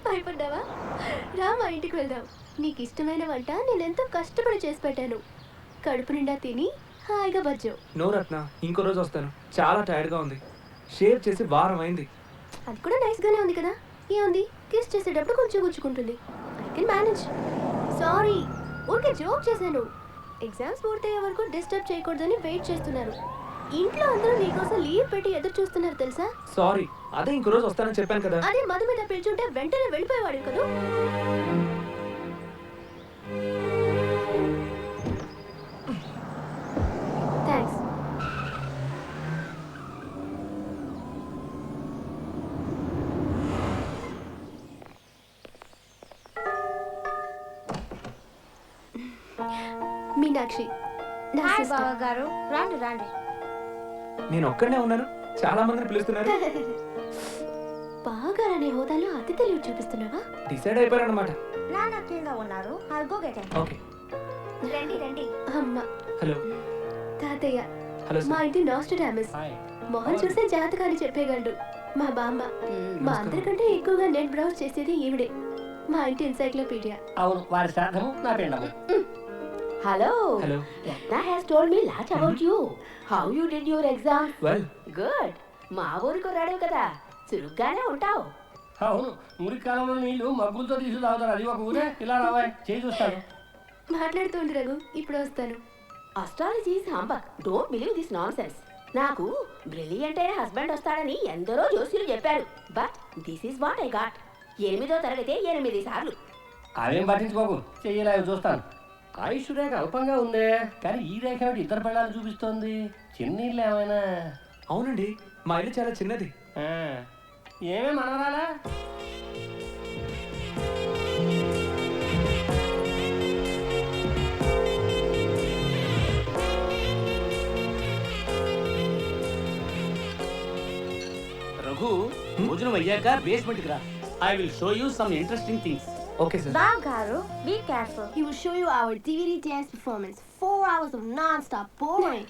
భయపడ్డావా? రా మా ఇంటికి వెళ్దాం. నీకు ఇష్టమైన వంట నేనెంతో కష్టపడి చేసి పెట్టాను. కడుపు నిండా తిని హాయిగా బజ్జో. నో రత్న, ఇంకో రోజు వస్తాను. చాలా టైర్డ్గా ఉంది. షేవ్ చేసి వారం అయింది. అది కూడా నైస్గానే ఉంది కదా. ఏముంది, కిస్ చేసేటప్పుడు కొంచెం గుచ్చుకుంటుంది. I can manage. సారీ, ఊరికే జోక్ చేశాను. ఎగ్జామ్స్ పూర్తయ్యే వరకు డిస్టర్బ్ చేయకూడదని వెయిట్ చేస్తున్నారు. ఇంట్లో అందరూ నీకోసం లీవ్ పెట్టి ఎదురు చూస్తున్నారు తెలుసా? సారీ, అదే ఇంకో రోజు వస్తానని చెప్పాను కదా. అదే మధు మీద పిలుచుంటే వెంటనే వెళ్ళిపోయేవాడు కదా. థ్యాంక్స్. మీనాక్షి, నా హాయ్ sister. బావ గారు, రండి రండి. నేను ఒక్కడనే ఉన్నాను, చాలా మందిని పిలుస్తున్నారు. బాగా అనే హోదాలో అతి తెలివి చూపిస్తున్నావా? డిసైడ్ అయిపోయారన్నమాట. నాన్న కింద ఉన్నారు. I'll go get him. Okay. రండి రండి. అమ్మ, హలో. తాతయ్య, హలో మా ఇంటి నాస్టడామస్. మొహం చూసే జాతకాన్ని చెప్పేయగలడు. మా బామ్మ. మా అందరికంటే ఎక్కువగా నెట్ బ్రౌజ్ చేసేది ఈవిడే. మా ఇంటి ఎన్సైక్లోపీడియా. అవును, వారి శ్రాద్ధము నా పిండము. Hello. Hello. Ratna has told me lot about you. How you did your exam? Well, Good. మా ఊరికి రాడు కదా, చురుగ్గానే ఉంటావు. అవును, మురికాలంలో నీళ్లు మగ్గులతో తీసి తాగుతారు. అది ఒక ఊరే. ఇలా రావా, చేయి చూస్తాను. మాట్లాడుతోంది రఘు, ఇప్పుడు వస్తాను. Astrology is humbug. Don't believe this nonsense. నాకు బ్రిలియంట్ అయిన హస్బెండ్ వస్తాడని ఎందరో జోస్యులు చెప్పారు. But this is what I got. 8వ తరగతి 8 సార్లు. అవేం పట్టించుకోకు, చెయ్యలే చూస్తాను. ఆయుష్ రేఖ అల్పంగా ఉందే, కానీ ఈ రేఖ ఏమిటి ఇద్దరు పిల్లలు చూపిస్తోంది. చిన్నీళ్ళు ఏమైనా? అవునండి, మా ఇల్లు చాలా చిన్నది. ఏమేం మనవరాలా? రఘు, భోజనం అయ్యాక బేస్మెంట్కి రా. I will show you some interesting things. Okay sir. బావ గారు, be careful. He will show you our DVD dance performance. 4 hours of non-stop boring.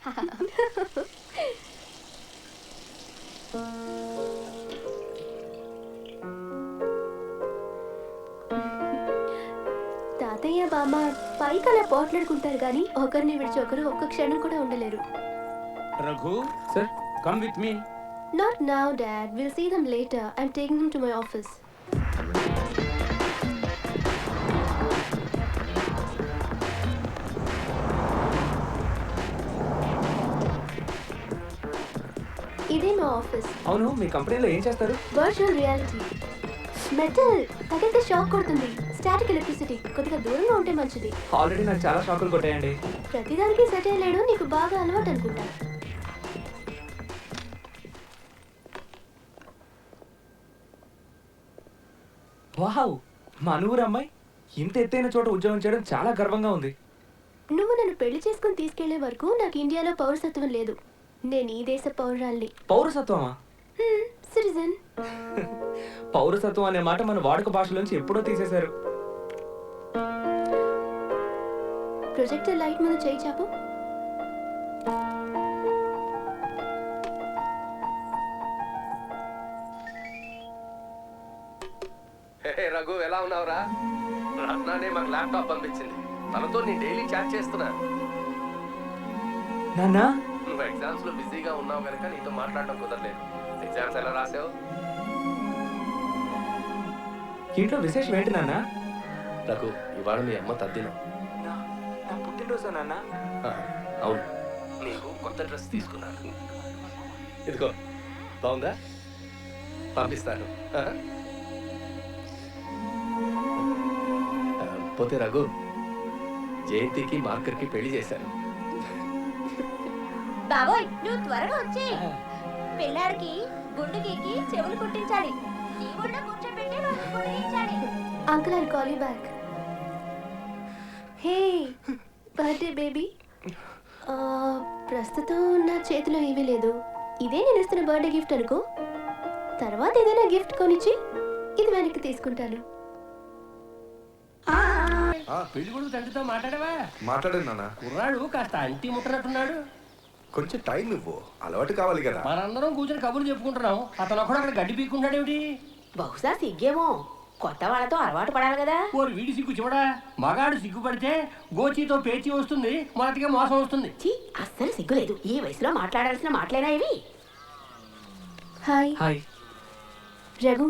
తాతయ్య బామ్మ పైకి అలా పోట్లాడుకుంటారు కానీ ఒకరిని విడిచి ఒకరు ఒక్క క్షణం కూడా ఉండలేరు. Raghu, sir. Come with me. Not now, Dad. We'll see them later. I'm taking him to my office. ఇదే మా ఆఫీస్. అవును, మీ కంపెనీలో ఏం చేస్తారు? Virtual reality. మెటల్ తగిలితే షాక్ కొడుతుంది. Static electricity. కొద్దిగా దూరంగా ఉంటే మంచిది. ఆల్రెడీ నాకు చాలా షాకులు కొట్టాయండి. ప్రతిదానికి సెట్ అయ్యలేడు. నీకు బాగా అలవాటు అనుకుంటా. వావ్, మా నూరు అమ్మాయి ఇంత ఎత్తైన చోట ఉద్యోగం చేయడం చాలా గర్వంగా ఉంది. నువ్వు నన్ను పెళ్లి చేసుకుని తీసుకెళ్లే వరకు నాకు ఇండియాలో పౌరసత్వం లేదు. నేను ఈ దేశ పౌరాల్ని. పౌరసత్వమా? సిటిజన్. పౌరసత్వం అనే మాట మన వాడుక భాషలోంచి ఎప్పుడో తీసేశారు. ప్రొజెక్టర్ లైట్ మీద చేయి చాపు. రఘు, ఎలా ఉన్నావురా? రత్నానే మాకు ల్యాప్టాప్ పంపించింది. తనతో నేను డైలీ చాట్ చేస్తున్నా. నాన్నా, నువ్వు ఎగ్జామ్స్ లో బిజీగా ఉన్నావు కనుక నీతో మాట్లాడడం కుదరలేదు. ఎగ్జామ్స్ ఎలా రాసావు? ఇంట్లో విశేషం ఏంటి నాన్న? రఘు, ఇవాళ మీ అమ్మ తద్దినం. నా పుట్టినరోజా నాన్న? అవును, నీకు కొత్త డ్రెస్ తీసుకున్నాను. ఇదిగో, బాగుందా? పంపిస్తాను. పోతే రఘు, జయంతికి మార్కర్కి పెళ్లి చేశాను. బాబోయ్, నువ్వు త్వరగా వచ్చి పిల్లాడికి గుండు గీకి చెవులు కుట్టించాలి. నీ గుండె కూర్చోబెట్టి రోజు కుట్టించాలి. Uncle, I call you back. Hey birthday baby. ప్రస్తుతం నా చేతిలో ఏమీ లేదు. ఇదే నేను ఇస్తున్న బర్త్డే గిఫ్ట్ అనుకో. తర్వాత ఏదైనా గిఫ్ట్ కొనిచ్చి ఇది వెనక్కి తీసుకుంటాను. పెళ్లి కొడుకు తండ్రితో మాట్లాడవా? మాట్లాడాను నాన్న. కుర్రాడు కాస్త అంటి ముట్టనట్టున్నాడు. కొంచెం టైం ఇవ్వు, అలవాటు కావాలి కదా. మనందరం కూర్చొని కబుర్లు చెప్పుకుంటున్నాం. అతను ఒకడు అక్కడ గడ్డి పీక్కుంటాడేమిటి? బహుశా సిగ్గేమో, కొత్త వాళ్ళతో అలవాటు పడాలి కదా. ఓరు వీడి సిగ్గు చూడా, మగాడు సిగ్గుపడితే గోచితో పేచి వస్తుంది, మొదటిగా మోసం వస్తుంది. ఛీ, అస్సలు సిగ్గులేదు. ఈ వయసులో మాట్లాడాల్సిన మాటలేనా ఇవి? Hi hi. రఘు,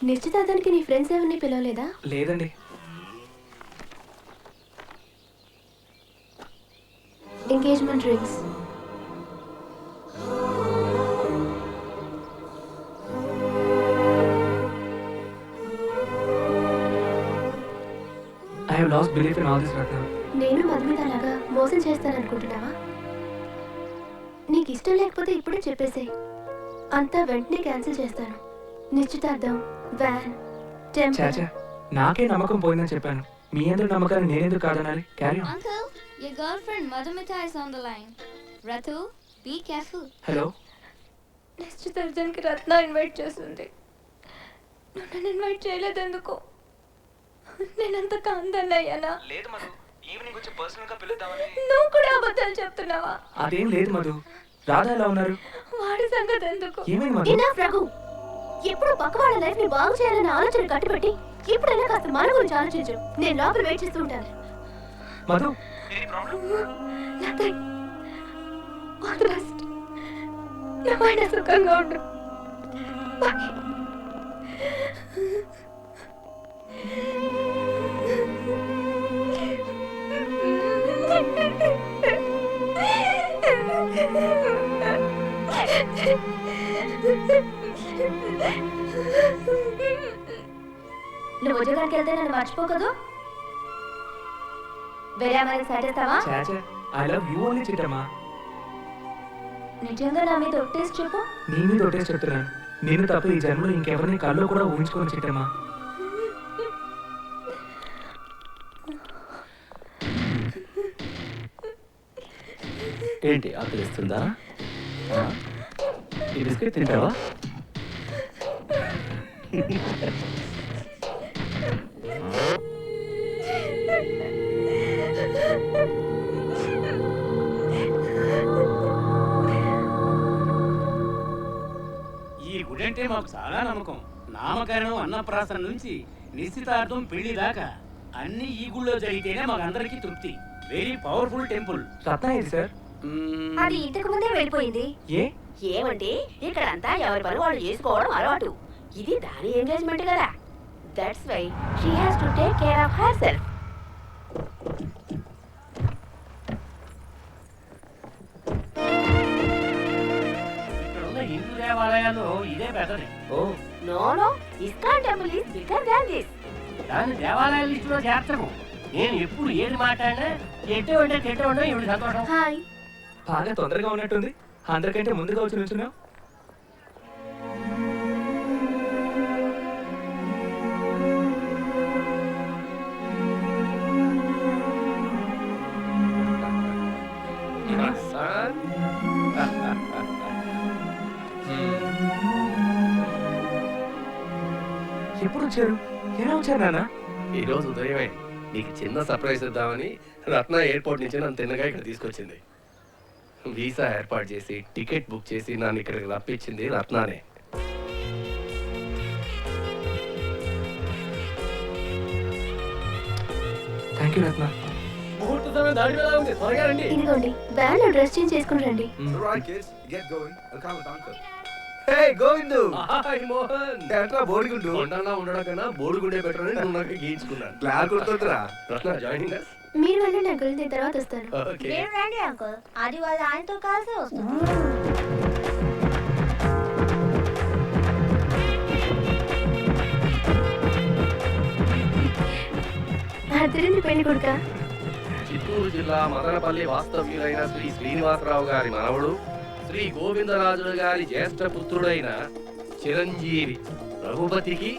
నిశ్చితార్థానికి నీ ఫ్రెండ్స్ ఎవరిని పిలవలేదా? లేదండి. Engagement rings. I have lost belief in all this Ratna. నేను మధుమిత లాగా మోసం చేస్తాననుకుంటున్నావా? నీకు ఇష్టం లేకపోతే ఇప్పుడే చెప్పేసేయ్, అంతా వెంటనే క్యాన్సిల్ చేస్తాను. నిశ్చితార్థం, వ్యాన్, టెంపుల్. చాచా, నాకే నమ్మకం పోయిందని చెప్పాను. మీ అందరి నమ్మకాన్ని నేనెందుకు కాదనాలి? Carry on. Uncle, your girlfriend Madhumita is on the line. Ratu, be careful. Hello. నిశ్చితార్థానికి రత్న ఇన్వైట్ చేస్తుంది. నన్ను ఇన్వైట్ చేయలేదు ఎందుకు? నేనంత కాందన్నయ్యానా? లేదు మధు, ఈవినింగ్ వచ్చి పర్సనల్ గా పిలుద్దామని. నువ్వు కూడా అబద్ధాలు చెప్తున్నావా? అదేం లేదు మధు. రాధా ఎలా ఉన్నారు? వాడి సంగతి ఎందుకు? ఏమైంది మధు? ఇనఫ్ రఘు, ఎప్పుడు పక్క వాళ్ళ లైఫ్ ని బాగు చేయాలన్న ఆలోచన కట్టుబెట్టి ఇప్పుడైనా కాస్త మన గురించి ఆలోచించు. నేను లోపల వెయిట్ చేస్తూ ఉంటాను. Madhu, Nothing. All the best. నువ్వైనా సుఖంగా ఉండు. Bye. నువ్వు ఉద్యోగానికి వెళ్తే నన్ను మర్చిపోకదు. వేరే అమ్మాయిని సాటేస్తావా? చాచా, ఐ లవ్ యూ ఓన్లీ చిట్టమ్మా. నిజంగా నా మీద ఒట్టేసి చెప్పు. నీ మీద ఒకటే చెప్తున్నాను. నేను తప్ప ఈ జన్మలో ఇంకెవరిని కల్లో కూడా ఊహించుకొని చిట్టమ్మా. ఏంటి ఆకలిస్తుందా? ఈ బిస్కెట్ తింటావా? ఈ గుడి అంటే మాకు చాలా నమ్మకం. నామకరణం, అన్నప్రాసన నుంచి నిశ్చితార్థం, పెళ్లి దాకా అన్ని ఈ గుళ్ళో జరిగితేనే మాకు అందరికీ తృప్తి. Very powerful temple. రత్న ఏది సార్? అది ఇంతకు ముందే వెళ్ళిపోయింది. ఏ? ఏమంటే ఇక్కడంతా ఎవరి పని వాళ్ళు చేసుకోవడం అలవాటు. ఇది దాని ఎంగేజ్మెంట్ కదా. That's why she has to take care of herself. ఇక్కడ ఉన్న హిందూ దేవాలయాల్లో ఇదే పెద్దది. Oh, no no, ISKCON temple is bigger than this. దాన్ని దేవాలయాల లిస్టులో చేర్చము. నేను ఎప్పుడు ఏది మాట్లాడినా ఎట్టే ఉంటే తిట్టే ఉంటే ఇవి సంతోషం. హాయ్. బాగా తొందరగా ఉన్నట్టుంది. అందరికంటే ముందుగా వచ్చి నిల్చున్నావు. Son. ఎప్పుడు వచ్చారు? ఎలా వచ్చారు నాన్న? ఈ రోజు ఉదయమే నీకు చిన్న సర్ప్రైజ్ ఇద్దామని రత్న ఎయిర్పోర్ట్ నుంచి నన్ను తిన్నగా ఇక్కడ తీసుకొచ్చింది. వీసా ఏర్పాటు చేసి టికెట్ బుక్ చేసి నన్ను ఇక్కడికి రప్పించింది రత్నానే. థ్యాంక్ యూ రత్న. ముహూర్త సమయం దాడి వేళ ఉంది, త్వరగా రండి. ఇదిగోండి, వ్యాన్ లో డ్రెస్ చేంజ్ చేసుకుని రండి. Right, kids, get going. I'll come with Uncle. Hey, Govindu! Hi Mohan. ఎట్లా బోడిగుండు? కొండలా ఉండడం కన్నా బోడుగుండే బెటర్ అని నువ్వు నాకు గీయించుకున్నాను. క్లార్ కొడుతుందిరా. రత్న జాయినింగ్ us? మీరు వెళ్ళండి అంకుల్, నేను తర్వాత వస్తాను. ఓకే. మీరు రండి అంకుల్, అది వాళ్ళ ఆయనతో కలిసి వస్తుంది. అద్దరింది పెళ్లి కొడుక. చిత్తూరు జిల్లా మదనపల్లి వాస్తవ్యులైన శ్రీ శ్రీనివాసరావు గారి మనవడు, శ్రీ గోవిందరాజులు గారి జ్యేష్ఠ పుత్రుడైన చిరంజీవి రఘుపతికి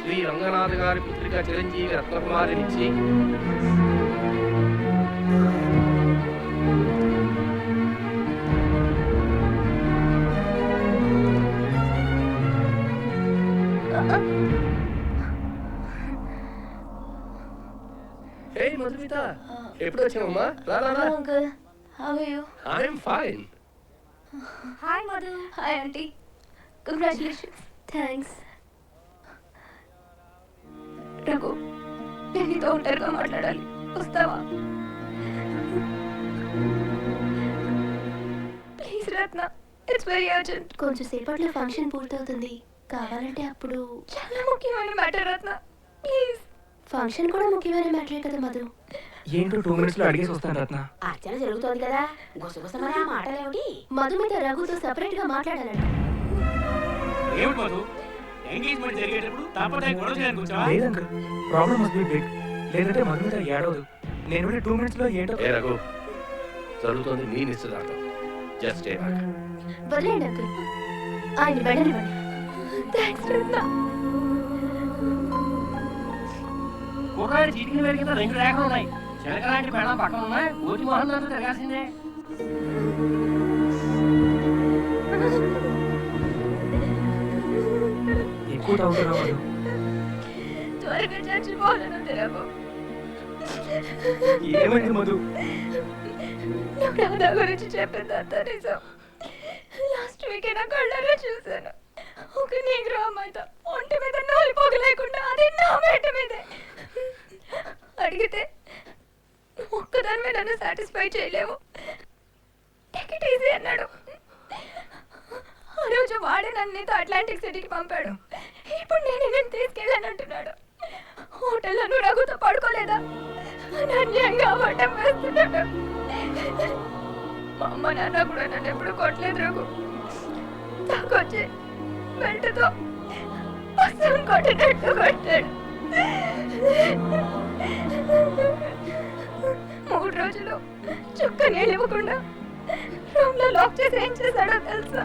శ్రీ రంగనాథ్ గారి పుత్రిక చిరంజీవి రత్నకుమారినిచ్చి హే మధుమిత, ఎప్పుడు వచ్చావమ్మా? రా రా రా. Uncle how are you? I'm fine. Hi Madhu. Hi aunty. Congratulations. Thanks. Raghu, నేను నీతో ఒంటరిగా మాట్లాడాలి, వస్తావా? Please Ratna, it's very urgent. కొంచెం సేపట్లో ఫంక్షన్ పూర్తవుతుంది, కావాలంటే అప్పుడు. చాలా ముఖ్యమైన మ్యాటర్ రత్న, ప్లీజ్. ఫంక్షన్ కూడా ముఖ్యమైన మ్యాటరే కదా మధు. ఏంటో 2 minutes లో అడిగేసి వస్తాను రత్న. అర్చన జరుగుతోంది కదా, గుసగుసమని ఆ మాటలేమిటి? మధు మీద రఘుతో సెపరేట్ గా మాట్లాడాలంట. ఏమిటి మధు, ఎంగేజ్మెంట్ జరిగేటప్పుడు తాపత్రయ గొడవ చేయడానికి వచ్చావా? లేదు uncle, problem must be big. లేదంటే మధు మీద ఏడవదు. నేను వెళ్ళి 2 minutes లో ఏంటో. ఏ రఘు, జరుగుతోంది నీ నిశ్చితార్థం. Just stay back. వదిలేండి అంకుల్, ఆయన వెళ్ళనివ్వండి. థ్యాంక్స్ రత్న. కుర్రాడి చీటికి పెరిగిన 2 రేఖలు ఉన్నాయి. చిలక లాంటి పెళ్ళం పక్కన ఉన్నాయి. కోతి మోహన్ అంతా తిరగాల్సిందే. ఎక్కువ తాగుతున్నావు మధు. త్వరగా చచ్చిపోవాలని తెరవు. ఏమైంది మధు? నువ్వు రాధా గురించి చెప్పిందంతా నిజం. లాస్ట్ వీక్ నా కళ్ళలో చూశాను. ఒక నీగ్రో అమ్మాయితో ఒంటి మీద నోలిపోగు లేకుండా, అది నా మేట మీదే. అడిగితే నువ్వు ఒక్కదాని మీద నన్ను సాటిస్ఫై చేయలేవు, టేక్ ఇట్ ఈజీ అన్నాడు. ఆ రోజు వాడే నన్ను నీతో అట్లాంటిక్ సిటీకి పంపాడు. ఇప్పుడు నేను తీసుకెళ్ళానంటున్నాడు. హోటల్లో నువ్వు రఘుతో పడుకోలేదా? అన్యాయంగా అబద్ధం వేస్తున్నాడు. మా అమ్మ నాన్న కూడా నన్ను ఎప్పుడు కొట్టలేదు రఘు. తాకొచ్చి బెల్ట్తో అసలు కొట్టినట్టు కొట్టాడు. 3 రోజులు చుక్క నీళ్ళు ఇవ్వకుండా రూమ్ లో లాక్ చేసి ఏం చేశాడో తెలుసా?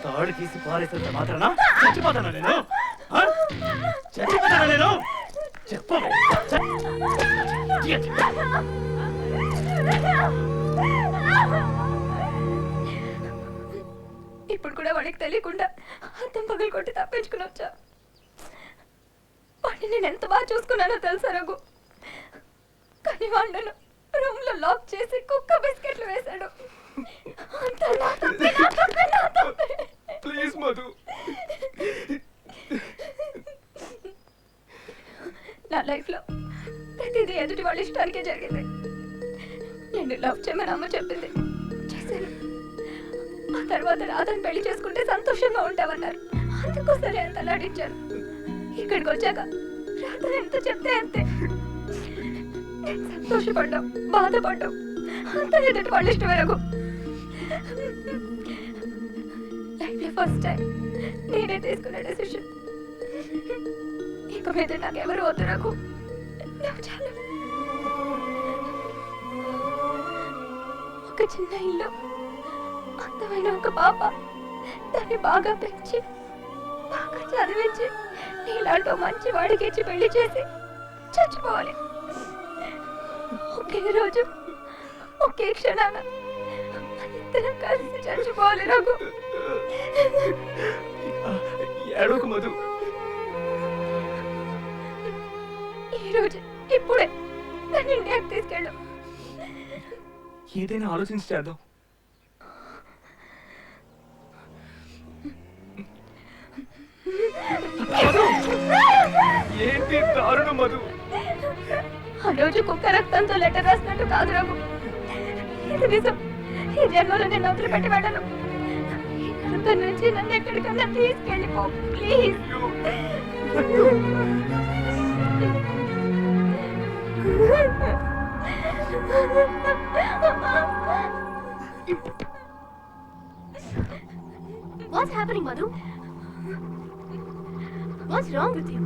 తాడు తీసి పారేసేంత మాత్రాన చచ్చిపోతానా నేను? ఆ? చచ్చిపోతానా నేను? చెప్పవే. ఇప్పుడు కూడా వాడికి తెలియకుండా అద్దం పగలు కొట్టి తప్పించుకుని వచ్చా. వాడిని నేను ఎంత బాగా చూసుకున్నానో తెలుసా రఘు? కానీ వాడిని రూమ్ లో లాక్ చేసి కుక్క బిస్కెట్లు వేశాడు. అంతా నా తప్పే, నా తప్పే, నా తప్పే. ప్లీజ్ మధు. నా లైఫ్ లో ప్రతిదీ ఎదుటి వాళ్ళ ఇష్టానికే జరిగింది. నేను లవ్ చేయమని అమ్మ చెప్పింది, చేశాను. ఆ తర్వాత రాధని పెళ్లి చేసుకుంటే సంతోషంగా ఉంటామన్నారు. అందుకు సరే అంత నటించాను. ఇక్కడికి వచ్చాక రాధ ఎంత చెప్తే అంతే. నేను సంతోషపడ్డాం, బాధపడ్డాం, అంత ఎదుటి వాళ్ళ ఇష్టం వరకు. లైఫ్ లో ఫస్ట్ టైం నేనే తీసుకున్న డెసిషన్. ఇక మీద నాకెవరు వద్దు నాకు, నువ్వు చాలు. ఒక చిన్న ఇల్లు, అందమైన ఒక పాప, దాన్ని బాగా పెంచి బాగా చదివించి నీలాంటి మంచి వాడికి ఇచ్చి పెళ్లి చేసి చచ్చిపోవాలి. ఒకే రోజు ఒకే క్షణాన ఇద్దరం కలిసి చచ్చిపోవాలి నాకు. ఏడవకు మధు. ఈ రోజు ఇప్పుడే నన్ను ఇండియాకి తీసుకెళ్ళు. ఏదైనా ఆలోచించి చేద్దాం. ఏంటి దారుణం మధు? ఆ రోజు కుక్క రక్తంతో లెటర్ రాసినట్టు కాదు రఘు, ఇది నిజం. ఈ జన్మలో నేను వదిలిపెట్టి వెళ్ళను. ఇక్కడి నుంచి నన్ను ఎక్కడికన్నా తీసుకెళ్ళిపో please. What's happening, Madhu? What's wrong with you?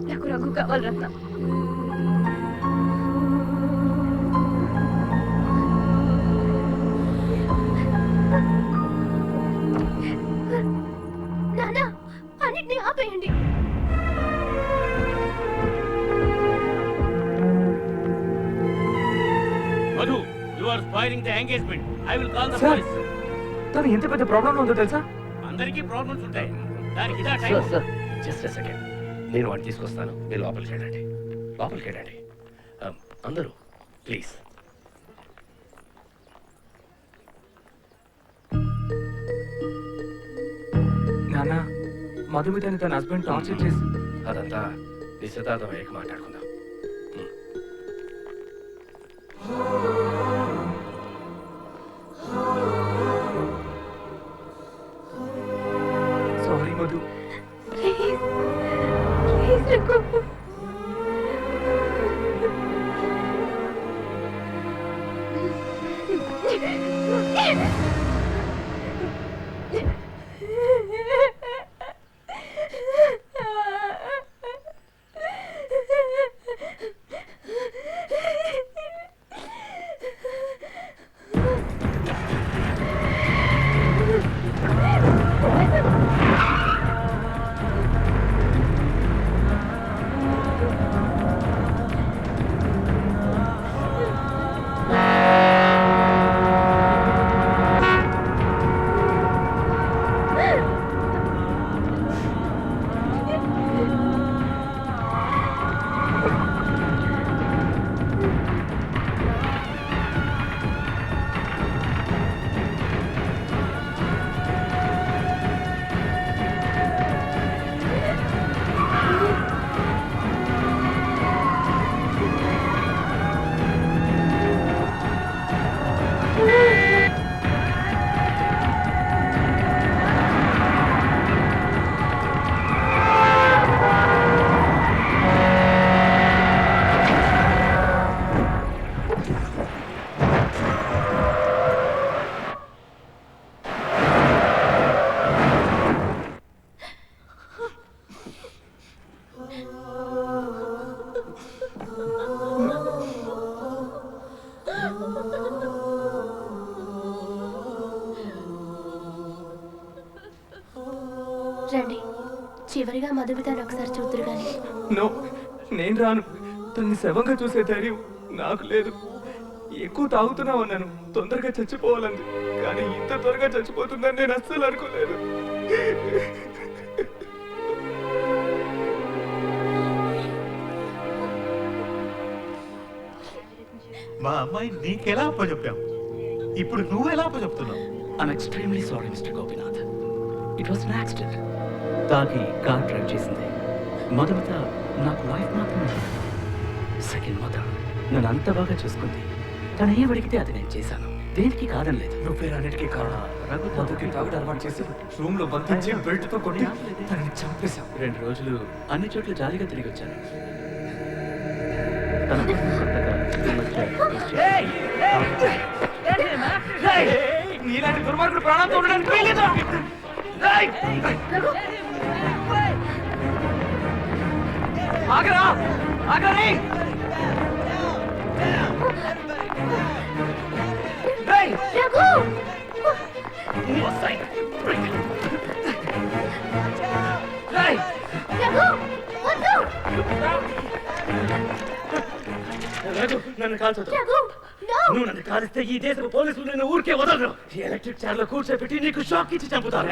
నాకు రఘు కావాలి రత్న. నానా, అన్నిటినీ ఆపేయండి. Madhu, you are spoiling the engagement. I will call the Sir. police. తను ఎంత పెద్ద ప్రాబ్లంలో ఉందో తెలుసా? అందరికీ ప్రాబ్లమ్స్ ఉంటాయి. దానికి ఇదా time. Sir sir just second, నేను వాడిని తీసుకొస్తాను. మీరు లోపలికి వెళ్ళండి, లోపలికి వెళ్ళండి. అందరూ ప్లీజ్. నాన్న, మధుమితని తన హస్బెండ్ టార్చర్ చేసి అదంతా నిశ్చితార్థం అయ్యాక మాట్లాడుకుందాం. సారీ మధు. ప్లీజ్ రఘు. రండి, చివరిగా మధుమితాన్ని ఒకసారి చూద్దరు గాని. నో, నేను రాను. తన్ని శవంగా చూసే ధైర్యం నాకు లేదు. ఎక్కువ తాగుతున్నా ఉన్నాను, తొందరగా చచ్చిపోవాలంది. కానీ ఇంత త్వరగా చచ్చిపోతుందని నేను అస్సలు అనుకోలేదు. మా అమ్మాయి నీకెలా అప్పచెప్పావు? ఇప్పుడు నువ్వు ఎలా అప్పచెప్తున్నావు? I'm extremely sorry mister Gopinath. It was an accident. తాకి కార్ డ్రైవ్ చేసింది. మొదట నాకు వైఫ్ మాత్రమే. సెకండ్ మదర్ నన్ను అంత బాగా చూసుకుంది. తను ఏం అడిగితే అది నేను చేశాను. దేనికి కాదనలేదు. నువ్వే అన్నిటికీ కారణం. మధుకి తాగుడు అలవాటు చేసి రూమ్ లో బంధించి బెల్ట్ తో కొట్టి తనని చంపేశాం. 2 రోజులు అన్ని చోట్ల జాలీగా తిరిగి వచ్చాను. తన కోసం కొత్తగా నీలాంటి దుర్మార్గుడు ప్రాణంతో ఉండడానికి వీల్లేదు. ఆగరా, ఆగరే. రఘు! రఘు! వద్దు! నన్ను కాల్చొద్దు. రఘు! No! నువ్వు నన్ను కాలిస్తే ఈ దేశపు పోలీసులు నిన్ను ఊరికే వదలరు. ఈ ఎలక్ట్రిక్ చైర్ లో కూర్చోబెట్టి నీకు షాక్ ఇచ్చి చంపుతారు.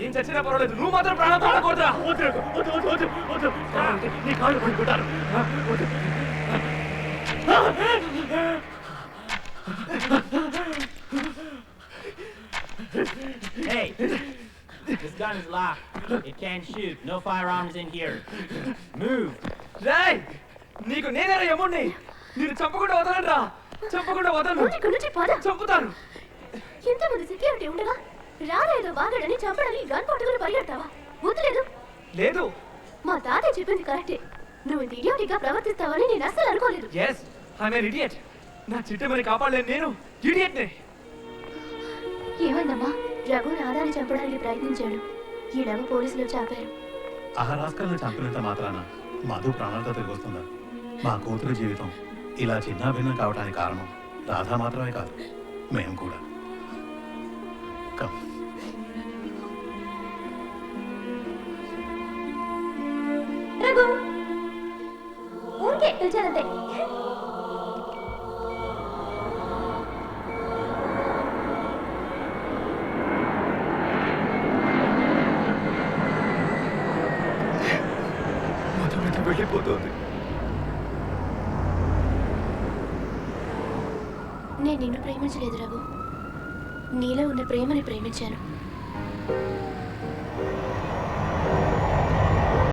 ఏం చచ్చినా పర్వాలేదు, నువ్వు మాత్రం ప్రాణంతో ఉండకూడదురా. వద్దు, వద్దు, వద్దు, వద్దు, వద్దు. కావాలంటే నీ కాళ్ళు పడుకుంటారు. వద్దు. Hey, this gun is locked. It can't shoot. No firearms in here. Move. రేయ్, నీకు నేనేరా యముణ్ణి. నేను చంపకుండా వదలరా, చంపకుండా వదలను. ఇక్కడ నుంచి పద. చంపుతాను. ఇంతమంది సెక్యూరిటీ ఉండగా రాలేదో వాగడని చంపడానికి గన్ పట్టుకుని పరిగెడతావా? బుద్ధి లేదు. మా తాతయ్య చెప్పింది కరెక్టే. నువ్వు ఇంత ఇడియాటిక్గా ప్రవర్తిస్తావని నేను అస్సలు అనుకోలేదు. Yes, I'm an idiot. నా చిట్టమని కాపాడలేను నేను ఇడియట్నే. ఏమైందమ్మా? రఘు నాదాన్ని చంపడానికి ప్రయత్నించాడు. ఈడవ పోలీసులు చాపారు. ఆ రాస్కల్ని చంపినంత మాత్రాన మధు ప్రాణాలతో తిరిగి వస్తుందా? మా కూతురు జీవితం ఇలా చిన్న భిన్నం కావడానికి కారణం రాధా మాత్రమే కాదు, మేము కూడా. కమ్. రఘు ఊరికే పిలిచానంతే. మండిపోతుంది. నేను నిన్ను ప్రేమించలేదు రఘు, నీలో ఉన్న ప్రేమని ప్రేమించాను.